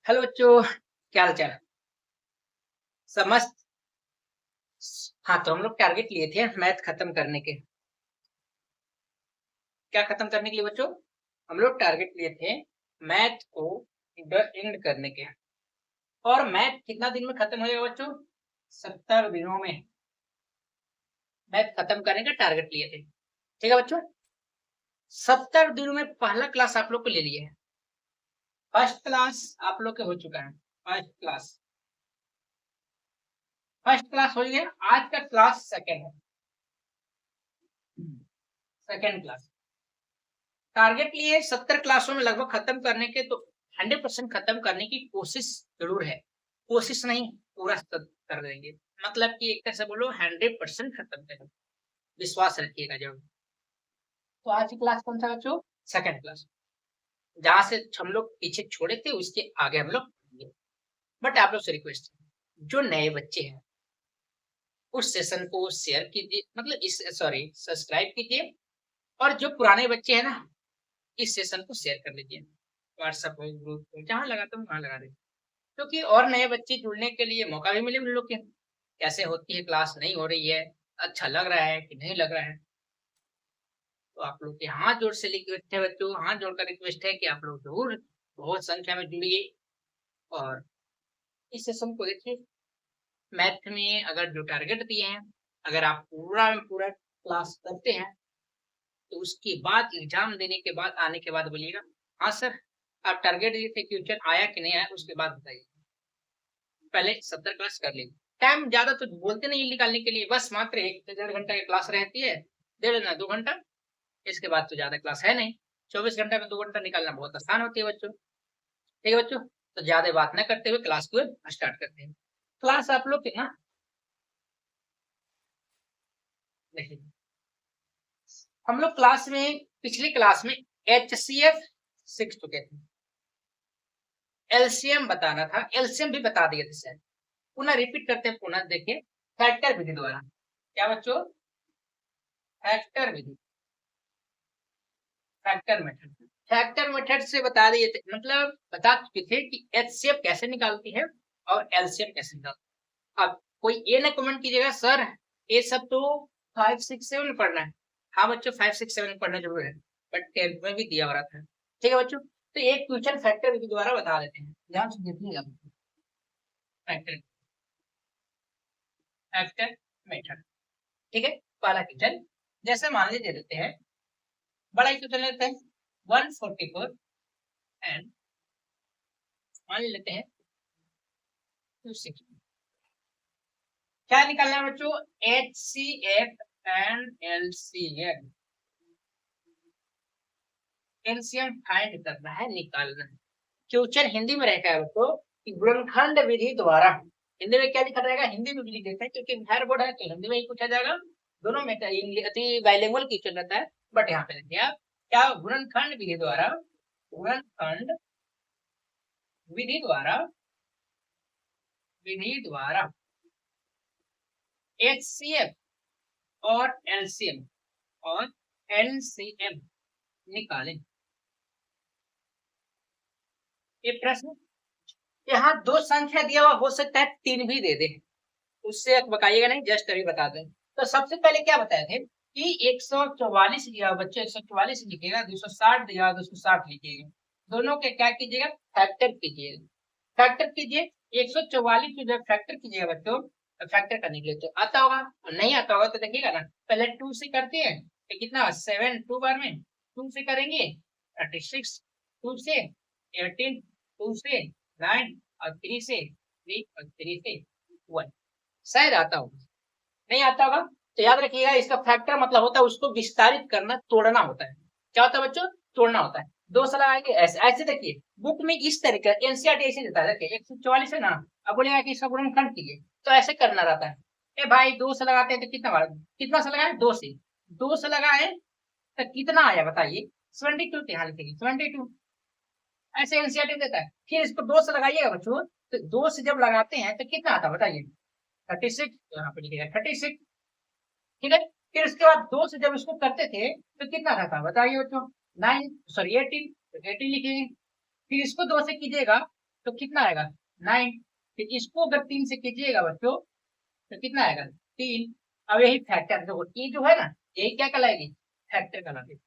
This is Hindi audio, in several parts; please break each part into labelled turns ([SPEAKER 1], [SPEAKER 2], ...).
[SPEAKER 1] हेलो बच्चों, क्या हाल चाल? सब मस्त। हाँ, तो हम लोग टारगेट लिए थे मैथ खत्म करने के। क्या खत्म करने के लिए बच्चों? हम लोग टारगेट लिए थे मैथ को एंड करने के। और मैथ कितना दिन में खत्म हो जाएगा बच्चों? 70 दिनों में मैथ खत्म करने का टारगेट लिए थे। ठीक है बच्चों, 70 दिनों में पहला क्लास आप लोग को ले लिए है। फर्स्ट क्लास आप लोग के हो चुका है। फर्स्ट क्लास हो गया। आज का क्लास सेकेंड है। सेकेंड क्लास टारगेट लिए 70 क्लासों में लगभग खत्म करने के, तो 100% खत्म करने की कोशिश जरूर है। कोशिश नहीं, पूरा कर देंगे। मतलब कि एक तरह से बोलो 100% खत्म करेंगे। विश्वास रखिएगा जरूर। तो आज की क्लास कौन सा बच्चों? Second class. जहां से हम लोग पीछे छोड़े थे उसके आगे हम लोग पढ़ेंगे। बट आप लोग से रिक्वेस्ट है, जो नए बच्चे हैं उस सेशन को शेयर कीजिए, मतलब इस सॉरी सब्सक्राइब कीजिए। और जो पुराने बच्चे हैं ना, इस सेशन को शेयर कर लीजिए। व्हाट्सएप हो, ग्रुप हो, जहाँ लगाता हूँ वहाँ लगा दीजिए, क्योंकि और नए बच्चे जुड़ने के लिए मौका भी मिले उन लोग के। कैसे होती है क्लास, नहीं हो रही है, अच्छा लग रहा है कि नहीं लग रहा है। तो आप लोग के हाथ जोड़ से रिक्वेस्ट है बच्चों, हाथ जोड़कर रिक्वेस्ट है कि आप लोग जरूर बहुत संख्या में जुड़िए और इस सेशन को देखिए। मैथ में अगर जो टारगेट दिए हैं, अगर आप पूरा में पूरा क्लास करते हैं, तो उसके बाद एग्जाम देने के बाद आने के बाद बोलिएगा हाँ सर, आप टारगेट दिए थे, क्वेश्चन आया कि नहीं आया, उसके बाद बताइए। पहले 70 क्लास कर ली। टाइम ज्यादा तो बोलते नहीं निकालने के लिए, बस मात्र 1 से 1.5 घंटा की क्लास रहती है। दे लेना 2 घंटा। इसके बाद तो ज्यादा क्लास है नहीं। 24 घंटा में 2 घंटा निकालना बहुत आसान होती है बच्चों। ठीक है बच्चों, तो ज्यादा बात न करते हुए क्लास को स्टार्ट करते हैं। क्लास आप लोग के ना, देखिए हम लोग क्लास में पिछली क्लास में HCF सीख चुके थे। एलसीएम बताना था, एलसीएम भी बता दिए थे सर। पुनः रिपीट करते हैं, पुनः देखिए। फैक्टर विधि द्वारा, क्या बच्चों? फैक्टर विधि, फैक्टर मेथड। फैक्टर मेथड से बता दिए थे, मतलब बता चुके थे कि एचसीएफ कैसे निकालती है और एलसीएम कैसे निकालती है। अब कोई ये ना कमेंट कीजिएगा सर ये सब तो 5 6 7 पढ़ना है। हाँ बच्चों, 5 6 7 पढ़ना जरूर है, बट 10th में भी दिया हो रहा था। ठीक है बच्चों, तो एक क्वेश्चन फैक्टर विधि द्वारा बता देते हैं, ध्यान से देखिएगा। फैक्टर फैक्टर मेथड, ठीक है। पहला क्वेश्चन जैसे मान लीजिए दे देते हैं, बड़ा ही क्वेश्चन लेते हैं 144 एंड मान लेते हैं 260। क्या निकालना है बच्चों? HCF and LCM। LCM find करना है, निकालना है। क्वेश्चन हिंदी में रहेगा बच्चों कि गुणनखंड विधि द्वारा। हिंदी में क्या लिखा रहेगा? हिंदी में भी लिख देते हैं क्योंकि बिहार बोर्ड है तो हिंदी में ही पूछा जाएगा। दोनों में अति बाइलिंगुअल क्वेश्चन रहता है। बट यहाँ पे देखिए आप, क्या गुणनखंड विधि द्वारा, गुणनखंड विधि द्वारा, विधि द्वारा HCF और LCM और LCM निकालें। ये प्रश्न, यहाँ दो संख्या दिया हुआ, हो सकता है तीन भी दे दे, उससे बताइएगा नहीं, जस्ट अभी बता दें। तो सबसे पहले क्या बताए थे कि 144 दिया, बच्चे 144 लिखिएगा, 260 दिया 260 लिखिएगा। दोनों के क्या कीजिएगा? फैक्टर कीजिएगा। फैक्टर कीजिए 144 को जब फैक्टर कीजिएगा बच्चों, तो फैक्टर करने के लिए तो आता होगा, और नहीं आता होगा तो देखिएगा ना, पहले 2 से करते हैं तो कितना 7 2 बार में 2 से करेंगे 36, 2 से 18, 2 से 9 और 3 से 3 और 3 से 1। शायद आता होगा, नहीं आता होगा तो याद रखिएगा, इसका फैक्टर मतलब होता है उसको विस्तारित करना, तोड़ना होता है। क्या होता है बच्चों? तोड़ना होता है। दो से लगाएंगे ऐसे ऐसे, देखिए बुक में इस तरीके एनसीईआरटी ऐसे देता है, देखिए 144 है ना, अब बोलेगा कि इसका गुणनखंड कीजिए, तो ऐसे करना रहता है। ए भाई 2 से लगाते हैं तो कितना बार, कितना से लगाए? 2 से। 2 से लगाए तो कितना आया बताइए? 72 यहाँ लिखेंगे 72। ऐसे एनसीईआरटी देता है। फिर इसको 2 से लगाइएगा बच्चों, तो 2 से जब लगाते हैं तो कितना आता है बताइए? 36, यहाँ पे लिखेगा 36। ठीक है, फिर उसके बाद 2 से जब इसको करते थे तो कितना आता था बताइए बच्चों? 9 सॉरी 18, तो 18 लिखेंगे। फिर इसको 2 से कीजिएगा तो कितना आएगा 9। फिर इसको अगर 3 से कीजिएगा बच्चों तो कितना आएगा 3। अब यही फैक्टर देखो ये जो है ना यही क्या कहलाएगी फैक्टर कहलाती है।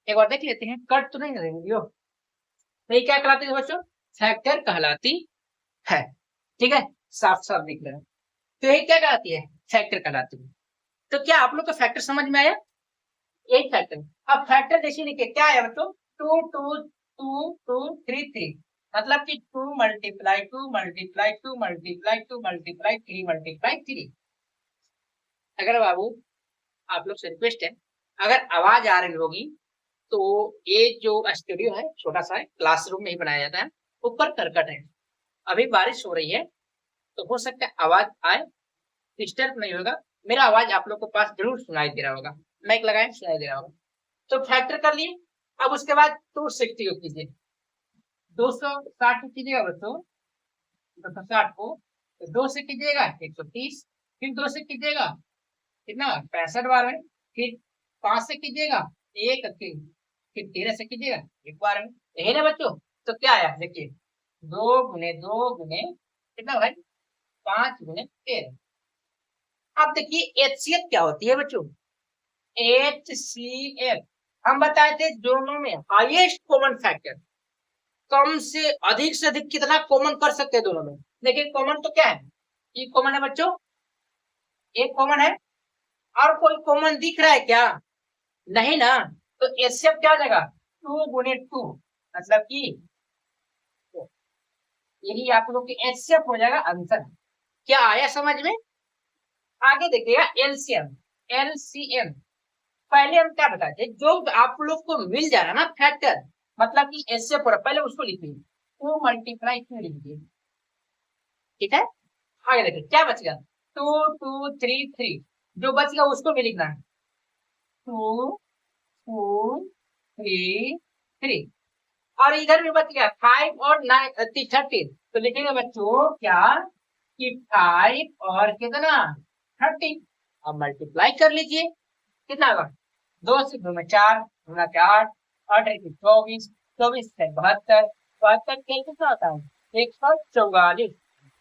[SPEAKER 1] एक बार देख लेते हैं कट तो नहीं करेंगे यो। तो ये क्या कहलाती है बच्चों फैक्टर कहलाती है। ठीक है साफ साफ दिख रहा है। तो यही क्या कहलाती है फैक्टर कहलाती है। तो क्या आप लोग को फैक्टर समझ में आया यही फैक्टर। अब फैक्टर देखिए लिखिए क्या है बच्चों 2 2 2 2 3 3 मतलब कि 2 multiply 2 multiply 2 multiply 2 multiply 3 multiply 3। अगर बाबू आप लोग से रिक्वेस्ट है अगर आवाज आ रही होगी तो ये जो स्टूडियो है छोटा सा है क्लासरूम में ही बनाया जाता है ऊपर करकट है अभी बारिश हो रही है तो हो सकता है आवाज आए डिस्टर्ब नहीं होगा। मेरा आवाज आप लोग को पास जरूर सुनाई दे रहा होगा माइक लगाए सुनाई दे रहा होगा। तो फैक्टर कर लिए। अब उसके बाद 260 को कीजिए 260 को कीजिएगा बच्चों 260 को तो 2 से कीजिएगा 130 फिर 2 से कीजिएगा कितना 65 बार में फिर 5 से कीजिएगा 1 3 फिर 13 से कीजिएगा 1 बार में यही ना बच्चों। तो क्या आया देखिए 2 गुने 2 गुने कितना भाई 5 गुने 13। अब देखिए एचसीएफ क्या होती है बच्चों एचसीएफ हम बताए थे दोनों में हाईएस्ट कॉमन फैक्टर कम से अधिक कितना कॉमन कर सकते हैं दोनों में। देखिए कॉमन तो क्या है ये कॉमन है बच्चों एक कॉमन है और कोई कॉमन दिख रहा है क्या नहीं ना। तो एचसीएफ क्या हो जाएगा 2 गुने 2 मतलब कि यही आप लोग की एचसीएफ हो जाएगा आंसर। क्या आया समझ में। आगे देखिएगा एलसीएम एलसीएम पहले हम क्या बताए थे जो आप लोग को मिल जा रहा ना फैक्टर मतलब कि एचसीएफ हो रहा पहले उसको लिखिए 2 मल्टीप्लाई 2 लिखिए ठीक है। आगे देखिए क्या बच गया 2 2 3 3 जो बच गया उसको भी लिखना है 2 2 3 3 और इधर भी बच गया 5 और 9 13 तो लिखेंगे बच्चों क्या कि 5 और कितना 13। अब मल्टीप्लाई कर लीजिए कितना होगा 2 से 2 में 4 गुना 4 8 से 24 24 से 72 72 कितना होता है 144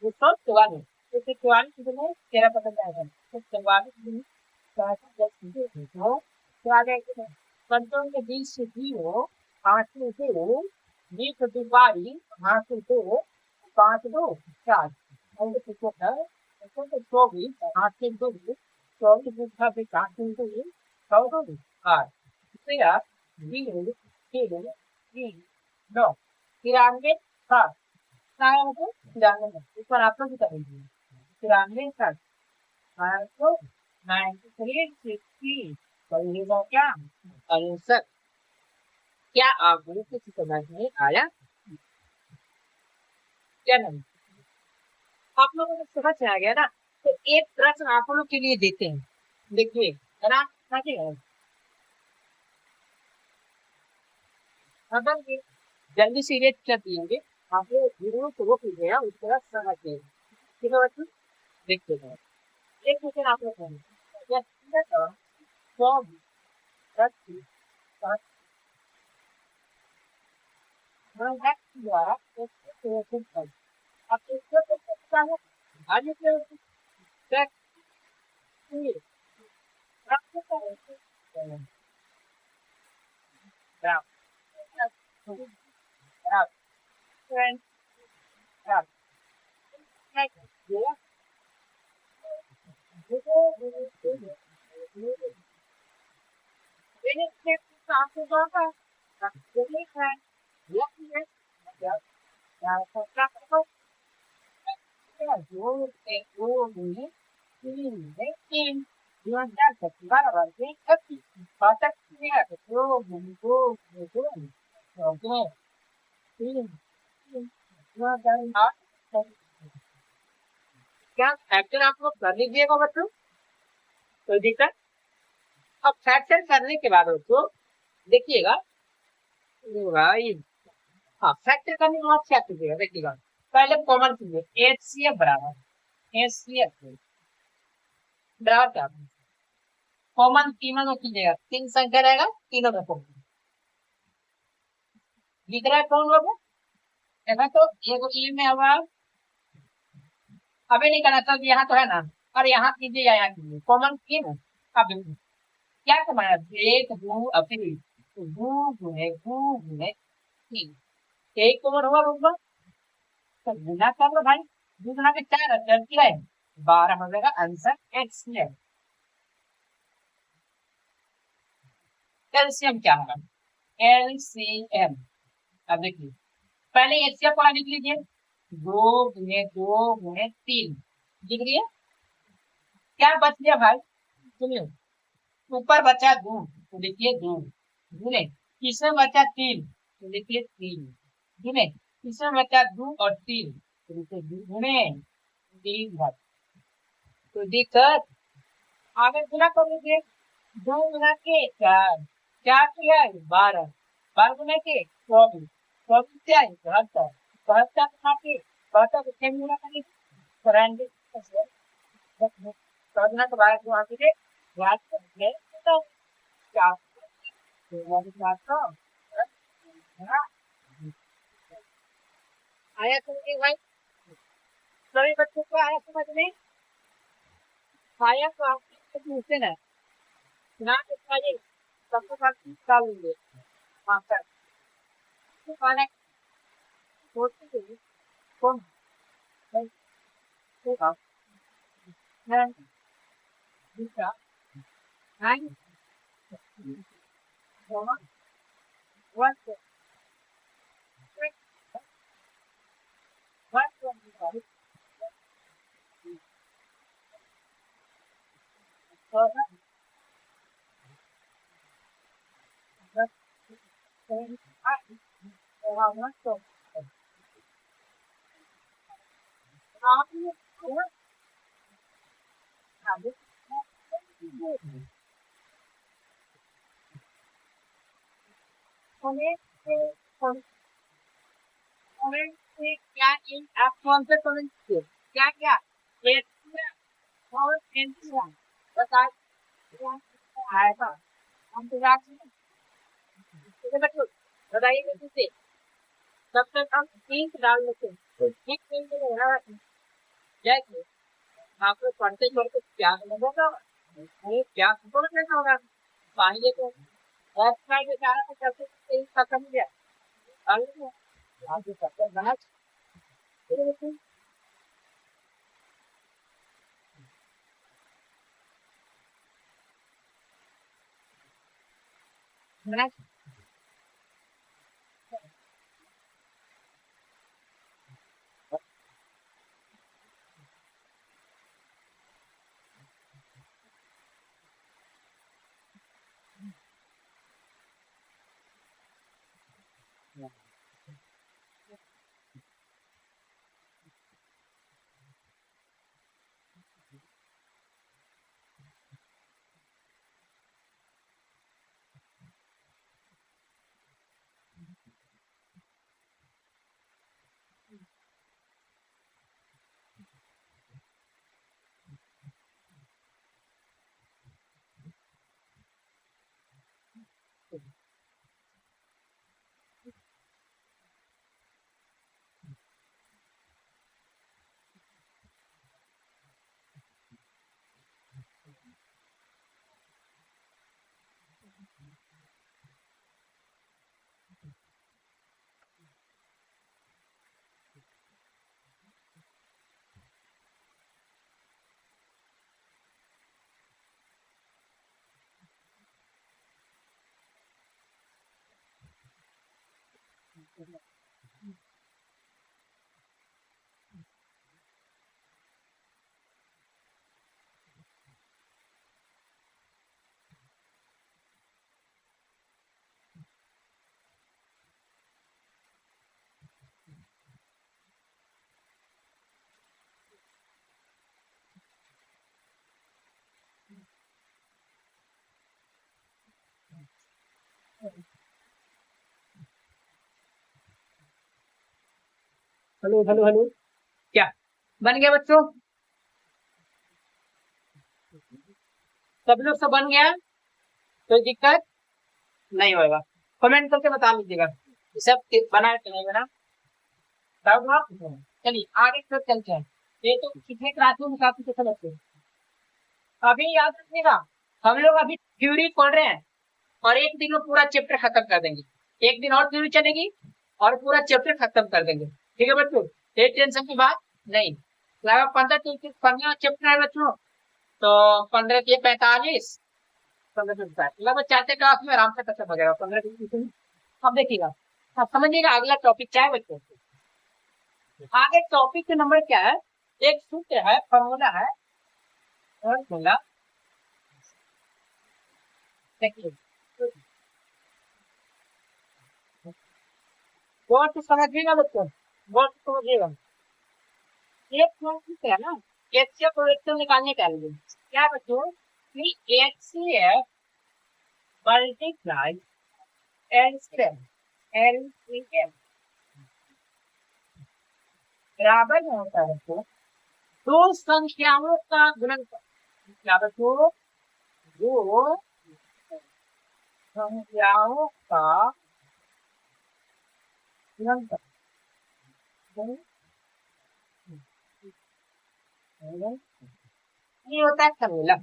[SPEAKER 1] 144 144 कितने 13 पता जाएगा तो 44 तो आ गया पंचावन के 20 से 0 5 से 0 20 से 22 5 से 2 5 2 4 और 24 8 से 2 24 दूसरा से 4 से 2 14 8 फिर 0 0 3 9 93 7 मतलब 93 इस पर आप लोग करेंगे 93 7 तो 93 60 कहिएगा क्या आंसर। क्या आप लोग कुछ समझ में आया क्या नहीं आप लोगों को समझ में आ गया ना। तो एक प्रश्न आप लोग के लिए देते हैं देखिए है ना अगर ये जल्दी से रेट कर दिएंगे आप लोग वीडियो को रोक लीजिएगा उसके बाद समझ लीजिएगा ठीक है बच्चों देखते हैं एक क्वेश्चन आप लोग करेंगे 100 द्वारा आप इसको तो सकता है आगे के क्या फैक्टर आप लोग कर लीजिएगा बच्चों कोई दिक्कत। अब फैक्टर करने के बाद बच्चों देखिएगा हाँ फैक्टर करने के बाद क्या कीजिएगा देखिएगा पहले कॉमन कीजिए एचसीएफ बराबर एचसीएफ बराबर क्या कॉमन तीनों में कीजिएगा 3 संख्या रहेगा तीनों में कॉमन लिख रहा है कौन बाबू ऐसा तो ये तो ई में होगा, अभी नहीं करना सब यहाँ तो है ना, और यहाँ कीजिए या यहाँ कीजिए, कॉमन की ना। अब क्या करना है, एक दो अभी दो गुने तीन, एक कॉमन होगा रूप, तो गुना कर लो भाई, दो गुना के चार है, क्या है 12 हो जाएगा आंसर एक्स है। एलसीएम क्या होगा, एलसीएम, अब देखिए पहले एलसीएम को लिख लीजिए, दो गुने तीन लिख लिया, क्या बच गया भाई, सुनिए ऊपर बचा दो तो लिखिए दो, गुने इसमें बचा तीन तो लिखिए तीन, गुने इसमें बचा दो और तीन तो लिखिए गुने तीन भाई, तो दिक्कत आगे गुना कर लीजिए, दो गुना के चार, चार की है 12, 12 गुना के 24, 24 क्या है 72, 72 गुना के 72 को 6 गुना करेंगे, कराएंगे 100 गुना के 12 को आगे दे याद कर तो क्या आया समझे भाई, सभी बच्चों को आया समझ में, आया तो आप पूछते ना ना चाहिए सबको साथ निकाल लेंगे मास्टर, तो खाने सोचते थे कौन होगा है दूसरा नाइन वन वन वन हमें से क्या इन आप कौन से कमेंट किए क्या क्या और एंट्री बता आया था हम तो रात में बच्चों बताइए कैसे से तब तक हम तीन डाल लेते हैं एक मिनट में होना जैसे आप लोग पढ़ते पढ़ते क्या लगेगा ये क्या तो कैसा होगा पानी तो रास्ता में जा रहा था सबसे खत्म हो गया अरे आगे सबसे बना हेलो हेलो हेलो क्या बन गया बच्चों, सब लोग सब बन गया, कोई दिक्कत नहीं होगा, कमेंट करके बता लीजिएगा सब बना है कि नहीं बना। तब आप चलिए आगे फिर चलते हैं। ये तो कितने क्लास में काफी कुछ समझते हैं। अभी याद रखिएगा, हम लोग अभी थ्योरी पढ़ रहे हैं और एक दिन में पूरा चैप्टर खत्म कर देंगे। एक दिन और थ्योरी चलेगी और पूरा चैप्टर खत्म कर देंगे। ठीक है बच्चों, ये टेंशन की बात नहीं। लगभग 15 चैप्टर है बच्चों, तो 15 के 45, 15 लगभग 4 क्लास में आराम से खत्म हो जाएगा। 15। अब देखिएगा, अब समझिएगा अगला टॉपिक क्या है बच्चों। आगे टॉपिक नंबर क्या है, एक सूत्र है, फॉर्मूला है, फॉर्मूला देखिए, बहुत तो समझिएगा बच्चों, बहुत समझिएगा। एक सूत्र है ना, एचसीएफ प्रोडक्ट निकालने के लिए क्या बच्चों कि एचसीएफ मल्टीप्लाई एलसीएम बराबर में होता है तो दो संख्याओं का गुणनफल। क्या बच्चों, दो संख्याओं का गुणनफल। ये होता है फॉर्मूला।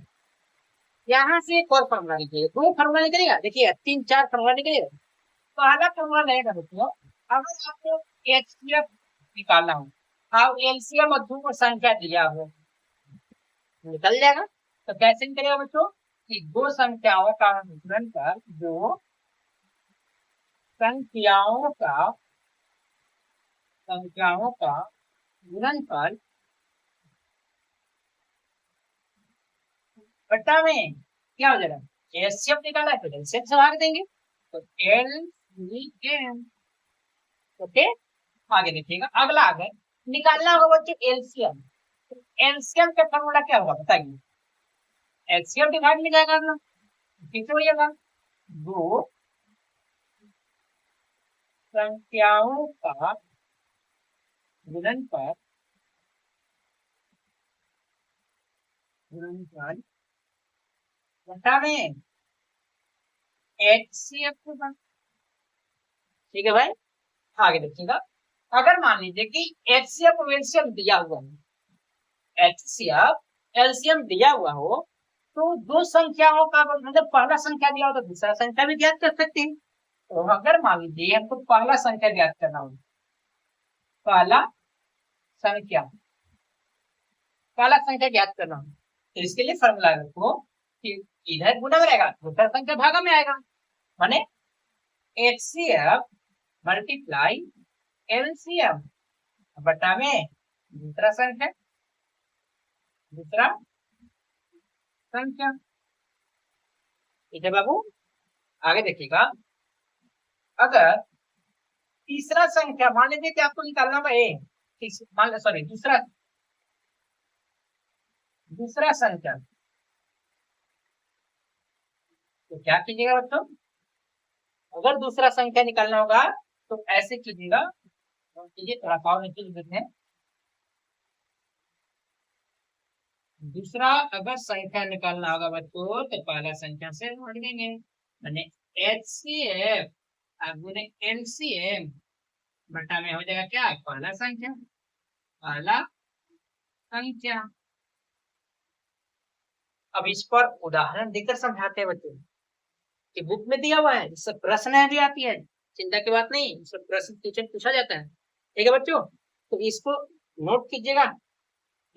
[SPEAKER 1] यहाँ से एक और फॉर्मूला निकलेगा, दो फॉर्मूला निकलेगा, देखिए 3-4 फॉर्मूला निकलेगा। पहला फॉर्मूला रहेगा बच्चों, अगर आपको एचसीएफ निकालना हो, अब एलसीएम और दो संख्या दिया हो, निकल जाएगा। तो कैसे निकलेगा बच्चों कि दो संख्याओं का गुणनफल, दो संख्याओं का गुणनफल बट्टा में क्या हो जाएगा, एलसीएम निकाला है तो एलसीएम से भाग देंगे, तो एलसीएम। ओके, आगे देखिएगा, अगला आगे निकालना होगा बच्चों एलसीएम। एलसीएम का फॉर्मूला क्या होगा बताइए, एलसीएम डिवाइड में जाएगा ना, किससे हो जाएगा, दो संख्याओं का गुणनफल बटा में एचसीएफ के साथ। ठीक है भाई, आगे देखिएगा, अगर मान लीजिए कि एचसीएफ और एलसीएम दिया हुआ है, एचसीएफ एलसीएम दिया हुआ हो, तो दो संख्याओं का मतलब पहला संख्या दिया हो तो दूसरा संख्या भी ज्ञात कर सकते हैं। तो अगर मान लीजिए हमको पहला संख्या ज्ञात करना हो, पहला संख्या ज्ञात करना हो, तो इसके लिए फॉर्मूला रखो कि इधर गुना रहेगा, दूसरा संख्या भागा में आएगा, माने एचसीएफ मल्टीप्लाई एलसीएम बटा में दूसरा संख्या ठीक है बाबू। आगे देखिएगा, अगर तीसरा संख्या मान लीजिए कि आपको निकालना होगा सॉरी दूसरा संख्या, तो क्या कीजिएगा बच्चों, अगर दूसरा संख्या निकालना होगा तो ऐसे कीजिएगा, थोड़ा पावर नीचे देते हैं। दूसरा अगर संख्या निकालना होगा बच्चों तो पहला संख्या से जोड़ देंगे, माने एचसीएफ गुने एलसीएम बटा में हो जाएगा क्या, पहला संख्या। अब इस पर उदाहरण देकर समझाते हैं बच्चों, कि बुक में दिया हुआ है, इससे प्रश्न भी आती है, चिंता की बात नहीं, इससे प्रश्न क्वेश्चन पूछा जाता है। ठीक है बच्चों, तो इसको नोट कीजिएगा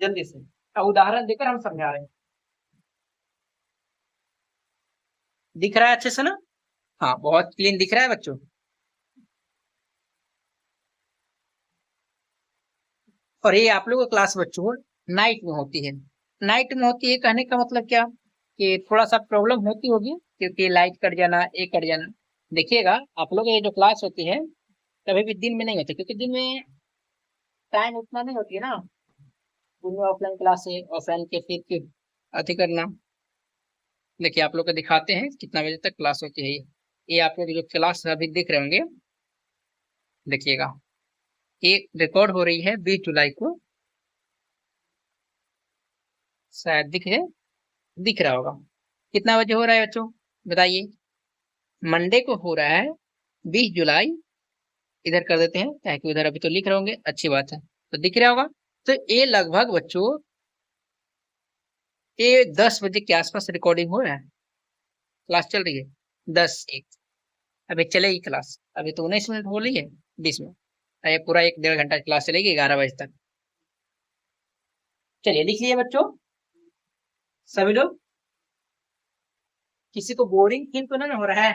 [SPEAKER 1] जल्दी से, उदाहरण देकर हम समझा रहे हैं। दिख रहा है अच्छे से ना, हाँ बहुत क्लीन दिख रहा है बच्चों। और ये आप लोगों की क्लास बच्चों नाइट में होती है, नाइट में होती है कहने का मतलब क्या कि थोड़ा सा प्रॉब्लम होती होगी, क्योंकि लाइट कट जाना, एक कट जाना। देखिएगा आप लोग ये जो क्लास होती है कभी भी दिन में नहीं होती, क्योंकि दिन में टाइम उतना नहीं होती है ना, दिन में ऑफलाइन क्लास है, ऑफलाइन के फिर अति करना। देखिए आप लोग को दिखाते हैं कितना बजे तक क्लास होती है। ये आप लोग जो क्लास अभी देख रहे होंगे, देखिएगा ये रिकॉर्ड हो रही है 20 जुलाई को, शायद दिख रहा होगा। कितना बजे हो रहा है बच्चों बताइए, मंडे को हो रहा है 20 जुलाई इधर कर देते हैं ताकि उधर अभी तो लिख रहे होंगे, अच्छी बात है, तो दिख रहा होगा। तो ये लगभग बच्चों ये 10 बजे के आसपास रिकॉर्डिंग हो रहा है, क्लास चल रही है 10-1, अभी चलेगी क्लास, अभी तो 19 मिनट हो रही है, 20 मिनट, ये पूरा 1-1.5 घंटा क्लास चलेगी 11 बजे तक। चलिए लिख लिया बच्चों सभी लोग। किसी को बोरिंग फील तो नहीं हो रहा है?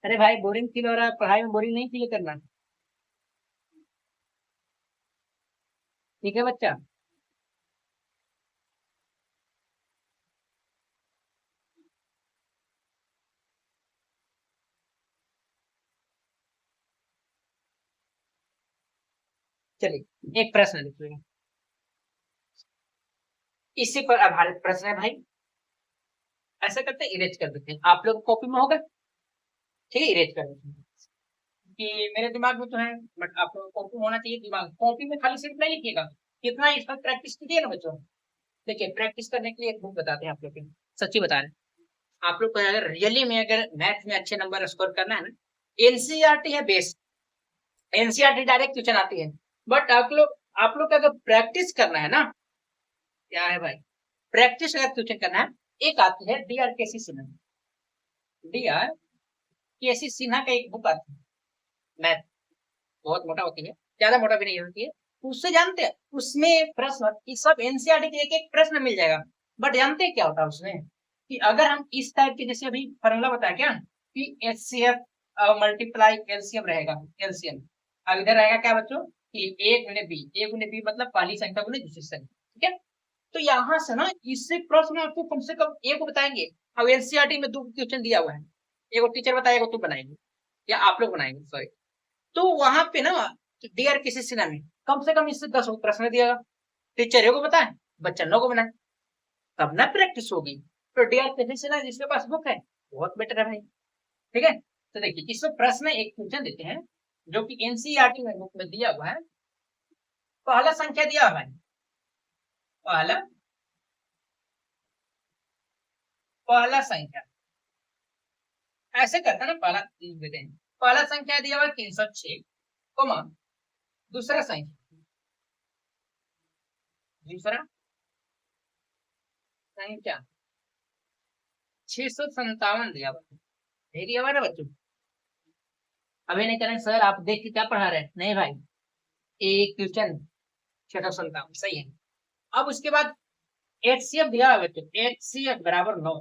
[SPEAKER 1] अरे भाई बोरिंग फील हो रहा है, पढ़ाई में बोरिंग नहीं फील करना, ठीक है बच्चा। चलिए एक प्रश्न लिखिएगा, इसी पर आधारित प्रश्न है भाई। ऐसा करते हैं इरेज कर देते हैं, आप लोग कॉपी में होगा, ठीक है, इरेज कर देते हैं कि मेरे दिमाग में तो है, बट आप लोगों को कॉपी होना चाहिए, दिमाग कॉपी में खाली सिर्फ नहीं लिखिएगा, कितना इस पर प्रैक्टिस कीजिए ना बच्चों। देखिए प्रैक्टिस करने के लिए एक बुक बताते हैं आप लोग को, सच्ची बता रहे हैं, आप लोग को अगर रियली में अगर मैथ में अच्छे नंबर स्कोर करना है ना, एनसीईआरटी है बेस्ट, एनसीईआरटी डायरेक्ट क्वेश्चन आती है, बट आप लोग का अगर प्रैक्टिस करना है ना, क्या है भाई, प्रैक्टिस अगर क्वेश्चन करना है, एक आती है डी आर केसी सिन्हा, डी आर केसी सिन्हा का एक बुक आती है मैथ, बहुत मोटा होती है, ज्यादा मोटा भी नहीं होती है, उससे जानते हैं उसमें प्रश्न ये सब एनसीईआरटी के एक एक प्रश्न मिल जाएगा, बट जानते हैं क्या होता है उसमें, कि अगर हम इस टाइप के जैसे अभी फॉर्मूला बताया क्या, कि एचसीएफ मल्टीप्लाई एलसीएम रहेगा, एलसीएम अब इधर रहेगा क्या बच्चों, कि ए गुने बी, ए गुने बी मतलब पहली संख्या गुने दूसरी संख्या, ठीक है। तो यहाँ से ना इससे प्रश्न आपको कम से कम एक को बताएंगे, अब एनसीईआरटी में 2 क्वेश्चन दिया हुआ है, एगो टीचर बताएगा तो बनाएंगे, या आप लोग बनाएंगे सॉरी, तो वहां पे ना डीआर किसी सिन्हा में कम से कम इससे 10 प्रश्न दिएगा, टीचर को बताए बच्चा नो को बनाए, तब ना प्रैक्टिस होगी। तो डीआर किसी सिन्हा जिसके पास बुक है बहुत बेटर है भाई, ठीक है। तो देखिए इसमें प्रश्न एक क्वेश्चन देते हैं जो कि एनसीईआरटी में बुक में दिया हुआ है, पहला संख्या दिया हुआ है, पहला पहला संख्या ऐसे करता है ना, पहला देते हैं, पहला संख्या दिया हुआ 306, कोमा दूसरा संख्या, दूसरा संख्या 657 दिया हुआ, दिया हुआ ना बच्चों, अभी नहीं करें सर आप देख के क्या पढ़ा रहे हैं, नहीं भाई, एक क्वेश्चन 657 सही है। अब उसके बाद एचसीएफ दिया हुआ बच्चों, एचसीएफ बराबर 9,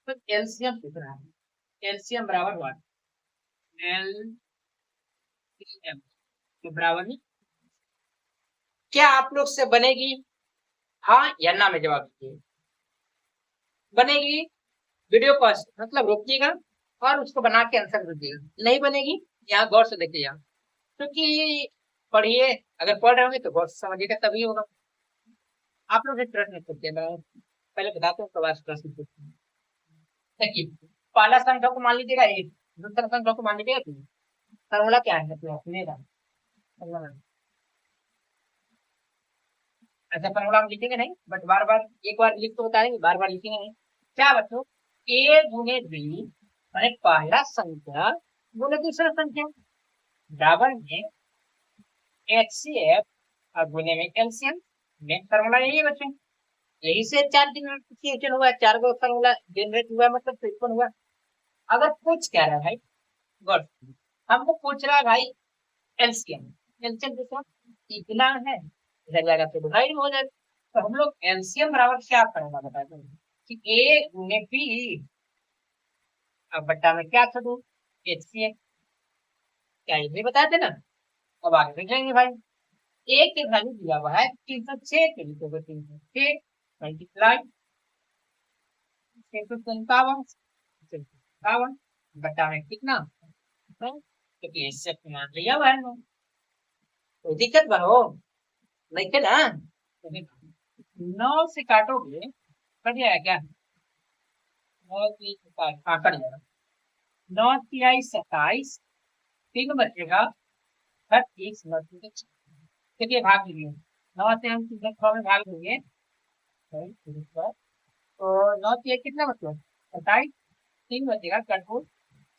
[SPEAKER 1] तो एलसीएम पूछ रहा है, एलसीएम बराबर व्हाट, एलसीएम के बराबर ही क्या आप लोग से बनेगी, हाँ या ना में जवाब दीजिए, बनेगी वीडियो पॉज मतलब रोकिएगा और उसको बना के आंसर दीजिएगा, नहीं बनेगी यहाँ गौर से देखिएगा, क्योंकि पढ़िए, अगर पढ़ रहे होंगे तो गौर से समझिएगा तभी होगा। आप लोग एक प्रश्न पूछते हैं, मैं पहले बताता हूँ प्रवास प्रश्न पूछते हैं, देखिए पहला संख्या को मान लीजिएगा एक, दूसरा संख्या को मान लीजिएगा 2, फॉर्मूला क्या है तो सुनिएगा, ऐसा फॉर्मूला हम लिखेंगे नहीं, बट बार बार एक बार लिख तो बताएंगे, बार बार लिखेंगे नहीं। क्या बच्चों, ए गुने बी माने पहला संख्या गुने दूसरा संख्या बराबर में एचसीएफ और गुने में एलसीएम, मेन फॉर्मूला यही है बच्चों, यही से 4 डिनोमिनेशन हुआ, 4 को फॉर्मूला जनरेट हुआ मतलब त्रिकोण हुआ। अगर कुछ कह रहा है भाई गौर, हमको पूछ रहा है भाई एलसीएम, एलसीएम दूसरा इतना है, इधर जाएगा तो डिवाइड हो जाएगा, तो हम लोग एलसीएम बराबर क्या करेंगे बताते हैं, कि ए गुने बी, अब बट्टा में क्या छोड़ू एचसीएफ, क्या ये भी बताए थे ना, अब आगे देख लेंगे भाई, एक के वैल्यू दिया हुआ है 306 के लिए, 306 मल्टीप्लाई 657 57 बट्टा में कितना, क्योंकि इससे मान लिया हुआ है ना, कोई दिक्कत बनो नहीं के ना, 9 से काटोगे कट जाएगा क्या, 9 हाँ कट जाएगा, 9 तिहाई 27, 3 बचेगा 30, 9 देखिए भाग लीजिए, 9 से हम 6 में भाग देंगे तो 9 तिहाई कितना मतलब 27, 3 बचेगा, कट को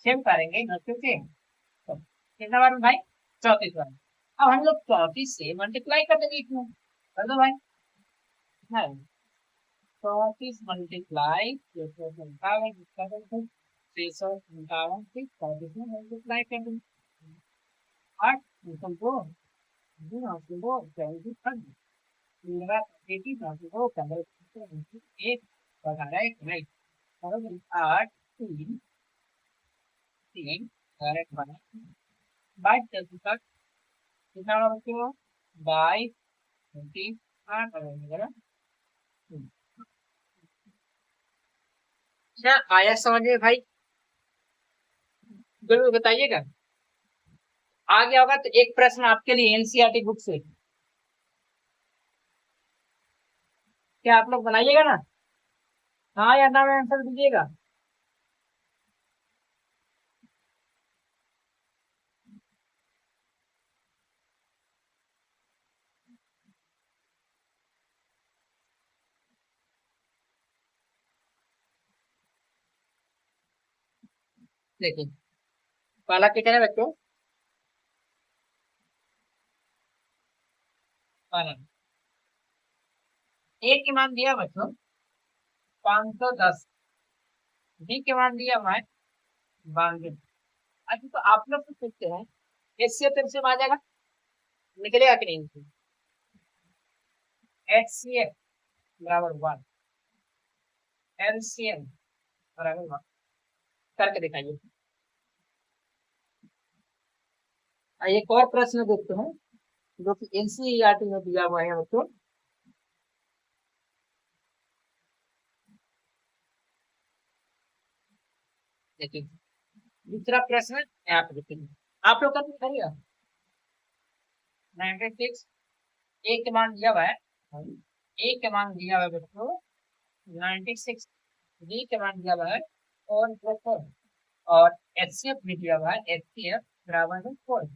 [SPEAKER 1] 6 उतारेंगे 9 से, कितना बार में भाई 34 वाला। अब हम लोग 34 से मल्टीप्लाई कर देंगे इसमें, कर दो भाई। है 34 मल्टीप्लाई 657, इसका तो 657 से 34 में मल्टीप्लाई कर देंगे। 8 दो, 2 75, 13 एक बता रहा है राइट। और 8 3 3 और एक बना 22 तक कितना होगा बच्चों? 22 28 और वगैरह। क्या आया समझ में भाई? जरूर बताइएगा। आ गया होगा तो एक प्रश्न आपके लिए एनसीईआरटी बुक से, क्या आप लोग बनाइएगा ना? हाँ या ना में आंसर दीजिएगा। देखिए पहला कितना है बच्चों? पहला ए के मान दिया बच्चों 510, बी के मान दिया मैं 92। अच्छा तो आप लोग पूछ सकते हैं एचसीएफ एमसीएफ आ जाएगा, निकलेगा कि नहीं? एचसीएफ बराबर 1, एलसीएम बराबर 1, करके दिखाइए। एक और प्रश्न देखते हैं जो कि एनसीईआरटी में दिया हुआ है बच्चों। देखिए दूसरा प्रश्न यहाँ पे देखेंगे, आप लोग कर करिएगा। 96 ए के मान दिया हुआ है, ए के मान दिया हुआ है बच्चों 96, बी के मान दिया हुआ है और 4, और एचसीएफ भी दिया हुआ है, एचसीएफ बराबर है 4,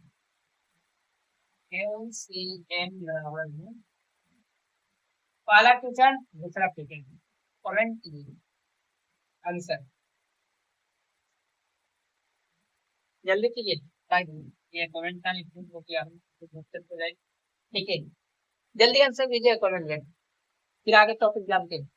[SPEAKER 1] एलसीएम बराबर है। पहला क्वेश्चन दूसरा क्वेश्चन कमेंट कीजिए आंसर जल्दी कीजिए ताकि ये कमेंट का नहीं हो गया हो जाए। ठीक है जल्दी आंसर दीजिए कमेंट में, फिर आगे टॉपिक जानते हैं।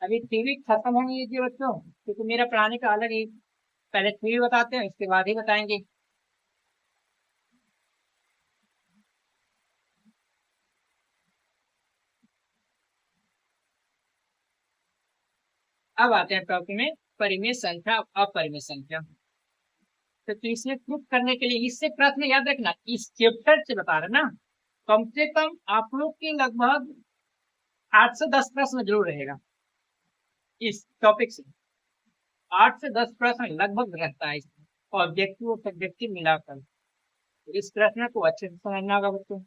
[SPEAKER 1] अभी थ्योरी खत्म होने दीजिए बच्चों, क्योंकि मेरा पढ़ाने का अलग ही, पहले थ्योरी बताते हैं इसके बाद ही बताएंगे। अब आते हैं टॉपिक में परिमेय संख्या अपरिमेय संख्या। तो इसमें प्रूफ करने के लिए इससे प्रश्न याद रखना, इस चैप्टर से बता रहे ना, कम से कम आप लोग के लगभग 8 से 10 प्रश्न जरूर रहेगा इस टॉपिक से। 8 से 10 प्रश्न लगभग रहता है इसमें, ऑब्जेक्टिव और सब्जेक्टिव मिलाकर। तो इस प्रश्न को अच्छे से समझना होगा बच्चों।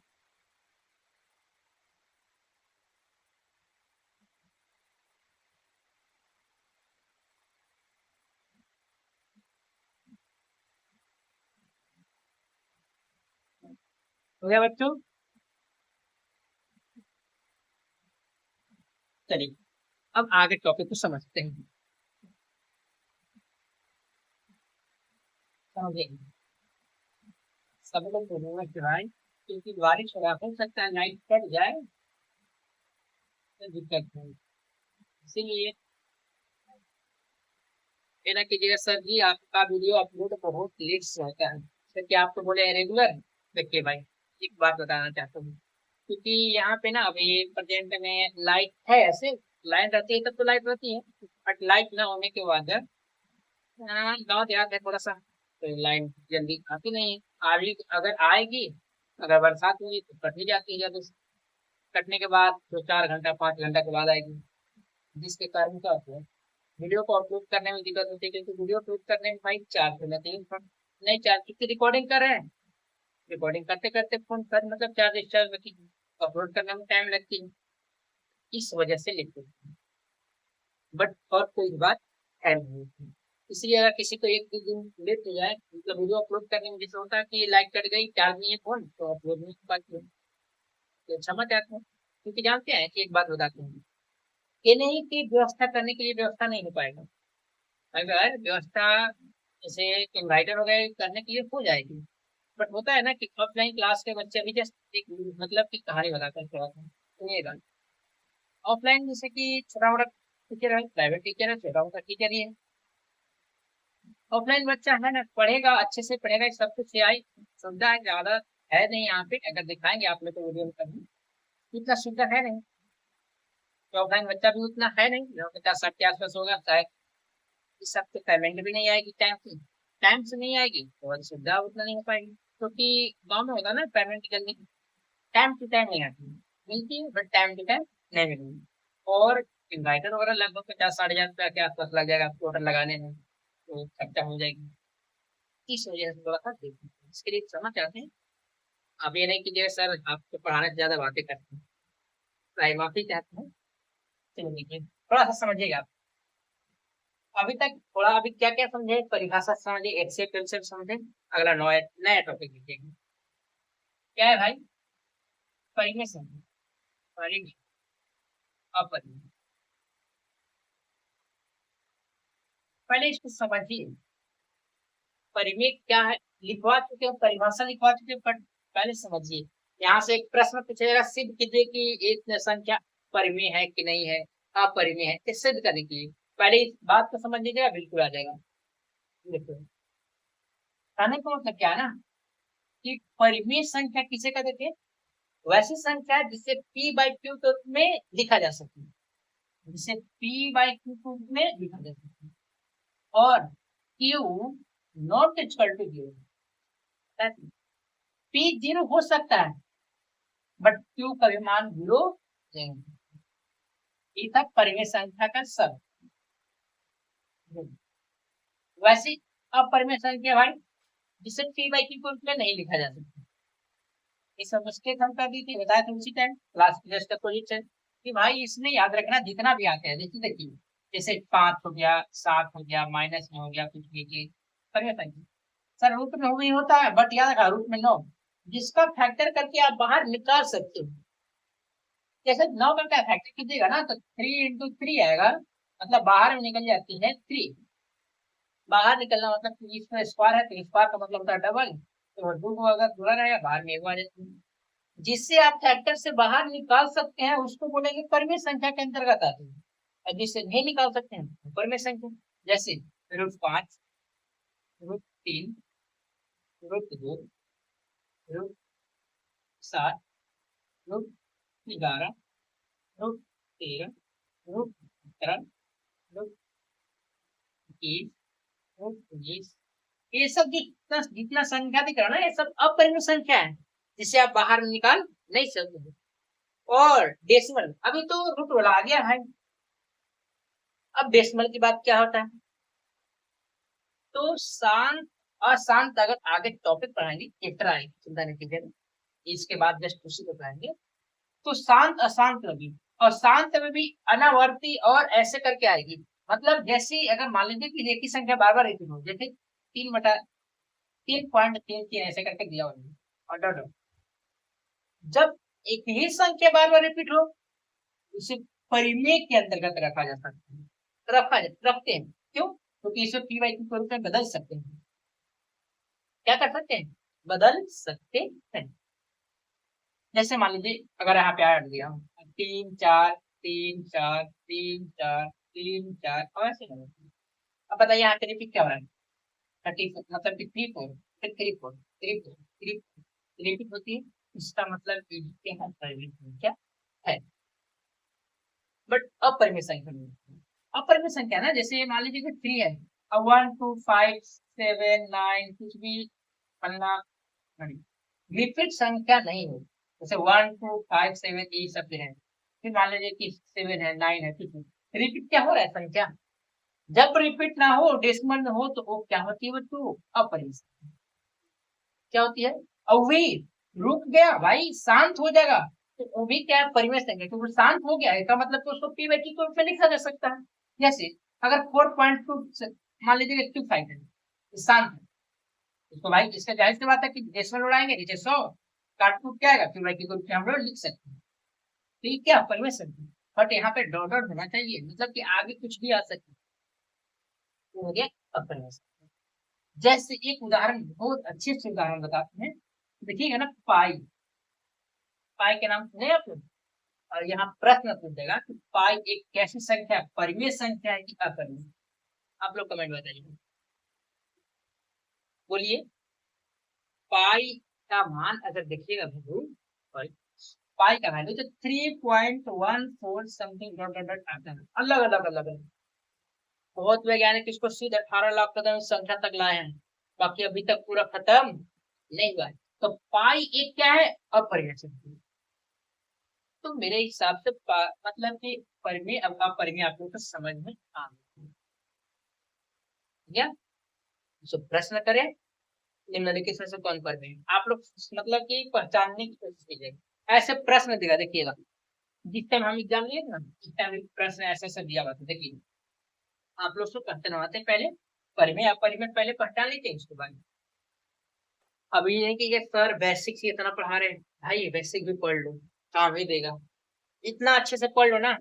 [SPEAKER 1] हो गया बच्चों? चलिए अब आगे टॉपिक को समझते हैं। समझे सब लोग बोलूंगा चलाएं, क्योंकि बारिश हो सकता है लाइट कट जाए तो दिक्कत है, इसीलिए ये ना कीजिएगा सर जी आपका वीडियो अपलोड बहुत लेट से होता है। सर क्या आपको बोले रेगुलर? देखिए भाई एक बात बताना चाहता हूँ, क्योंकि यहाँ पे ना अभी प्रेजेंट में लाइट है, ऐसे लाइट रहती है तब तो लाइट रहती है, बट लाइट ना होने के बाद गाँव देहात है थोड़ा सा, तो लाइन जल्दी आती नहीं है। आगे अगर आएगी, अगर बरसात हुई तो कट ही जाती है जल्दी से। कटने के बाद तो 4 घंटा 5 घंटा के बाद आएगी, जिसके कारण क्या होता है वीडियो को अपलोड करने में दिक्कत होती है, क्योंकि वीडियो अपलोड करने में भाई चार्ज होना चाहिए, नहीं चार्ज क्योंकि रिकॉर्डिंग कर रहे हैं, रिकॉर्डिंग करते करते फोन कर मतलब चार्ज डिस्चार्ज होती है, अपलोड करने में टाइम लगती है, इस वजह से लिखते हैं। बट और कोई बात है नहीं, इसलिए अगर किसी को 1 2 दिन लेट हो जाए मतलब वीडियो अपलोड करने में, जैसे होता है कि लाइट कट गई चार्ज नहीं है फोन तो अपलोड नहीं हो पाती है, तो समझ आते हैं। क्योंकि जानते हैं कि एक बात बताते हैं, ये नहीं कि व्यवस्था करने के लिए व्यवस्था नहीं हो पाएगा, अगर व्यवस्था जैसे इन्वाइटर वगैरह करने के लिए हो जाएगी, बट होता है ना कि ऑफलाइन क्लास के बच्चे अभी जस्ट एक मतलब की कहानी बताकर थोड़ा सा सुनिएगा। ऑफलाइन जैसे कि छोटा मोटा टीचर है, प्राइवेट टीचर है, छोटा मोटा टीचर ही है। ऑफलाइन बच्चा है ना, पढ़ेगा अच्छे से पढ़ेगा, सब कुछ है, आई सुविधा है ज्यादा है नहीं यहाँ पे, अगर दिखाएंगे आप लोग को वीडियो में कभी, इतना सुविधा है नहीं। तो ऑफलाइन बच्चा भी उतना है नहीं, जो 50-60 के आसपास होगा शायद। इस सब पे पेमेंट भी नहीं आएगी टाइम से नहीं आएगी, तो सुविधा उतना नहीं हो पाएगी, क्योंकि गाँव में होगा ना पेमेंट जल्दी टाइम टू टाइम नहीं आती, मिलती है बट टाइम टू टाइम नहीं मिलेगी। और इन्वर्टर वगैरह लगभग 50-60 हजार रुपया के आसपास लग जाएगा टोटल लगाने में, तो खर्चा हो जाएगी। इस वजह से थोड़ा सा देखिए, इसके लिए समझ चाहते हैं। अब ये नहीं कीजिएगा सर आपको पढ़ाने से ज्यादा बातें करते हैं, तो माफी चाहते हैं। चलो देखिए थोड़ा सा समझिएगा आप। अभी तक थोड़ा अभी क्या क्या समझे, परिभाषा समझे, एक्सेल कंसेप्ट समझे। अगला नया नया टॉपिक लिखिएगा। क्या है भाई? परिमेय समझे, परिमेय, अपरिमेय। पहले इसको समझिए, परिमेय क्या है लिखवा चुके हैं, परिभाषा लिखवा चुके हैं, पर पहले समझिए। यहाँ से एक प्रश्न पूछेगा, सिद्ध कीजिए कि एक संख्या परिमेय है कि नहीं है, अपरिमेय है, तो सिद्ध करने के लिए पहले इस बात को समझ लीजिएगा, बिल्कुल आ जाएगा। देखो कहने का मतलब क्या है ना, कि परिमेय संख्या किसे कहते हैं? वैसी संख्या है जिसे p बाई क्यू के रूप में लिखा जा सकती है, जिसे p बाई क्यू के रूप में लिखा जा सकता है, और q not equal to zero. p zero हो सकता है बट q का भी मान जीरो नहीं। ये था परिमेय संख्या का सब। वैसी अपरिमेय संख्या भाई जिसे p बाई क्यू के रूप में नहीं लिखा जा सकता, ये सब उसके हम कर दी थी, बताया था उसी टाइम क्लास जस्ट पोजीशन, कि भाई इसमें याद रखना जितना भी आते हैं, जैसे देखिए जैसे 5 हो गया, 7 हो गया, माइनस में हो गया, कुछ भी की परिमेय संख्या सर रूट में भी होता है, बट याद रखा रूट में 9, जिसका फैक्टर करके आप बाहर निकाल सकते हो। जैसे 9 का क्या फैक्टर कीजिएगा ना, तो 3 into 3 आएगा, मतलब बाहर में निकल जाती है 3। बाहर निकलना मतलब कि इसमें स्क्वायर है, तो स्क्वायर का मतलब होता है डबल, तो दो को अगर जुड़ा रहेगा बाहर में एक आ जाती है। जिससे आप फैक्टर से बाहर निकाल सकते हैं उसको बोलेंगे परिमेय संख्या के अंतर्गत आते हैं, और जिससे नहीं निकाल सकते हैं परिमेय संख्या। जैसे √5, √3, √2, √7, √11, √13, √17, √21, √19, ये सब जितना जितना संख्या दिख रहा है ना, ये सब अपरिमेय संख्या है, जिसे आप बाहर निकाल नहीं सकते। और डेसिमल अभी तो रूट वाला आ गया है। अब डेसिमल की बात क्या होता है, तो शांत अशांत अगर आगे टॉपिक पढ़ाएंगे चैप्टर आएगी, चिंता नहीं कीजिएगा, इसके बाद जस्ट उसी को पढ़ाएंगे। तो शांत अशांत लगी, और शांत में भी अनावर्ती और ऐसे करके आएगी, मतलब जैसे अगर मान लीजिए कि एक ही संख्या बार बार रिपीट हो, जैसे 3/3.33 ऐसे करके दिया हुआ, और डॉट। जब एक ही संख्या बार बार रिपीट हो, उसे परिमेय के अंतर्गत रखा जा सकता है, रखते हैं। क्यों? क्योंकि इसे पी बाई क्यू के रूप में बदल सकते हैं। क्या कर सकते हैं? बदल सकते हैं। जैसे मान लीजिए अगर यहाँ पे ऐड दिया 3 4 3 4 3 4 3 4, और ऐसे अब बताइए यहाँ पे रिपीट क्या हो रहा है? 30 मतलब कि 3 4 फिर 3 4 3 4 3 रिपीट होती है, इसका मतलब परिमेय संख्या है, बट अपरिमेय संख्या नहीं है। अपरिमेय संख्या ना, जैसे मान लीजिए कि 3 है, अब 1 2 5 7 9 कुछ भी पन्ना रिपीट संख्या नहीं हो, जैसे 1 2 5 7 ये सब है, फिर मान लीजिए कि 7 है 9 है, कुछ रिपीट क्या हो रहा है संख्या, जब रिपीट ना हो डेसिमल में हो तो वो क्या होती है बच्चों? अपरिमेय संख्या। क्या होती है? और वे रुक गया भाई, शांत हो जाएगा, तो वो भी क्या है? परिमेय संख्या, क्योंकि शांत हो गया है का मतलब तो उसको पी बाई क्यू के रूप में लिखा जा सकता है। जैसे अगर 4.2 मान लीजिए 25 है, शांत है, उसको भाई इसका जाहिर सी बात है कि डेसिमल उड़ाएंगे, नीचे 100 काट कूट क्या आएगा, पी बाई क्यू के रूप में हम लोग लिख सकते हैं। तो ये क्या परिमेय संख्या, बट यहाँ पे डॉट डॉट होना चाहिए, मतलब कि आगे कुछ भी आ सकता है, हो गया अपरिमेय संख्या। जैसे एक उदाहरण, बहुत अच्छे से उदाहरण बताते हैं, देखिएगा ना, पाई। पाई के नाम सुने आप लोग? और यहाँ प्रश्न पूछ देगा कि पाई एक कैसी संख्या है, परिमेय संख्या है कि अपरिमेय? आप लोग कमेंट बताइए, बोलिए। पाई का मान अगर देखिएगा भाई, पाई का वैल्यू तो 3.14 समथिंग डॉट डॉट डॉट आता है, अलग अलग अलग अलग। बहुत वैज्ञानिक इसको सीधे 18 लाख कदम संख्या तक लाए हैं, बाकी अभी तक पूरा खत्म नहीं हुआ है। तो पाई एक क्या है, अपरिमेय संख्या। तो मेरे हिसाब से मतलब कि परिमेय अब अपरिमेय आप लोग को समझ में आ गया। तो प्रश्न करें, निम्नलिखित में से कौन परिमेय? आप लोग मतलब कि पहचानने की कोशिश कीजिएगा। ऐसे प्रश्न देगा, देखिएगा, जिस टाइम हम एग्जाम लिए ना, उस टाइम प्रश्न ऐसे ऐसे दिया हुआ था। देखिए, आप लोग तो पहचान होते पहले परिमेय अपरिमेय, पहले पहचान लेते उसके बाद। अभी ये कि ये सर बेसिक से इतना पढ़ा रहे हैं, भाई बेसिक भी पढ़ लो, काम ही देगा। इतना अच्छे से पढ़ लो ना,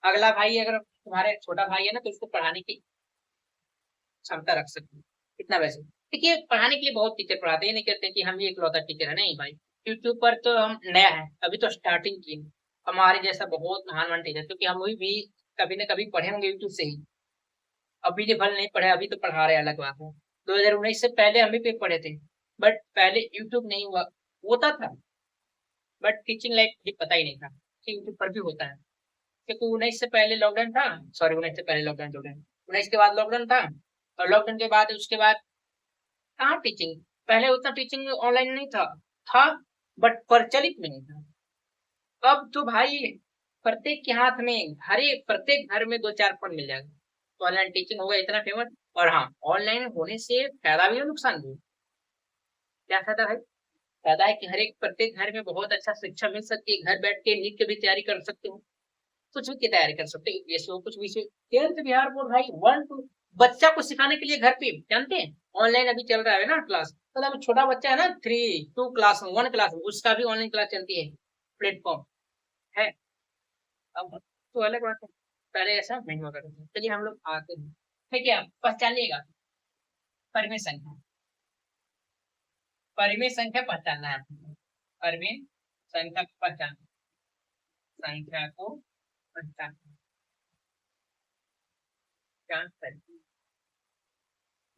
[SPEAKER 1] अगला भाई अगर तुम्हारे छोटा भाई है ना, तो उसको पढ़ाने की क्षमता रख सकते हो। इतना वैसे देखिए, पढ़ाने के लिए बहुत टीचर पढ़ाते हैं, नहीं कहते कि हम ही इकलौता टीचर है, नहीं भाई। यूट्यूब पर तो हम नया है, अभी तो स्टार्टिंग की। हमारे जैसा बहुत महान महान टीचर, क्योंकि हम भी कभी न कभी पढ़े होंगे यूट्यूब से ही। अभी जो भले नहीं पढ़े, अभी तो पढ़ा रहे, अलग बात है। 2019 से पहले हम भी पे पढ़े थे, बट पहले यूट्यूब नहीं हुआ, होता था, बट टीचिंग लाइक भी पता ही नहीं था कि यूट्यूब पर भी होता है। क्योंकि 19 से पहले लॉकडाउन था, सॉरी 19 से पहले लॉकडाउन, 19 के बाद लॉकडाउन था, और लॉकडाउन के बाद उसके बाद कहाँ टीचिंग। पहले उतना टीचिंग ऑनलाइन नहीं था, था बट प्रचलित में नहीं था। अब तो भाई प्रत्येक के हाथ में, हर एक प्रत्येक घर में दो चार फोन मिल जाएगा, तो ऑनलाइन टीचिंग होगा इतना फेमस। और हाँ, ऑनलाइन होने से फायदा भी है, नुकसान भी है। क्या फायदा है? फायदा है कि हर एक प्रत्येक घर में बहुत अच्छा शिक्षा मिल सकती है, घर बैठ के नीट की भी तैयारी कर सकते हो, कुछ भी की तैयारी कर सकते हो, ये कुछ भी से 10th बिहार बोर्ड भाई 1 2 बच्चा को सिखाने के लिए घर पे, जानते हैं ऑनलाइन अभी चल रहा है ना क्लास। मतलब अभी छोटा बच्चा है ना, 3 2 क्लास 1 क्लास, उसका भी ऑनलाइन क्लास चलती है, प्लेटफॉर्म है। अब तो अलग बात है, पहले ऐसा नहीं हुआ करता था। चलिए हम लोग आते हैं, ठीक है, पहचानिएगा परिमेय संख्या। परिमेय संख्या पहचानना है आपको। परिमेय संख्या को पहचान, संख्या को पहचान,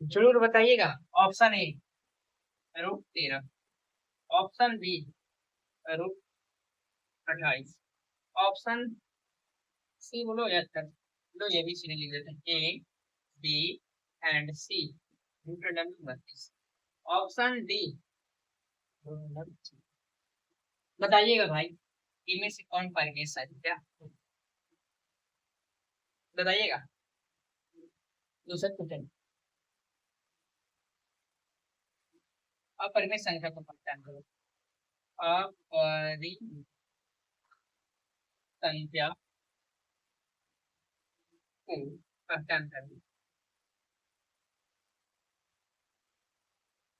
[SPEAKER 1] जरूर बताइएगा। Option A √13, option B √28, option C बोलो या कर लो, ये भी सी लिख देते हैं, A B and C, √32। Option D, बताइएगा भाई, इनमें से कौन पाएंगे सर, क्या बताइएगा? दूसरा क्वेश्चन, अपरिमेय संख्या को पहचान करो। अपरिमेय संख्या को पहचान करो,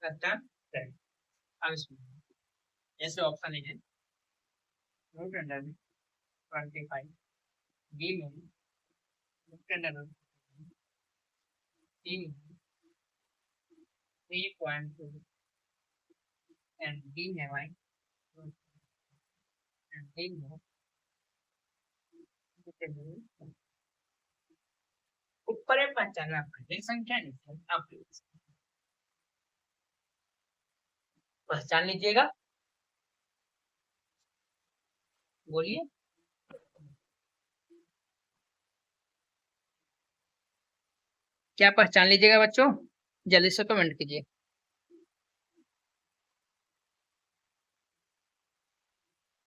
[SPEAKER 1] पहचान करें। अब इसमें जैसे ऑप्शन है √25, बी में √3, 3.2 एंड डी है भाई, डी में ऊपर है पहचानना पड़ेगा संख्या, नहीं आप पहचान लीजिएगा, बोलिए। क्या पहचान लीजिएगा बच्चों, जल्दी से कमेंट कीजिए।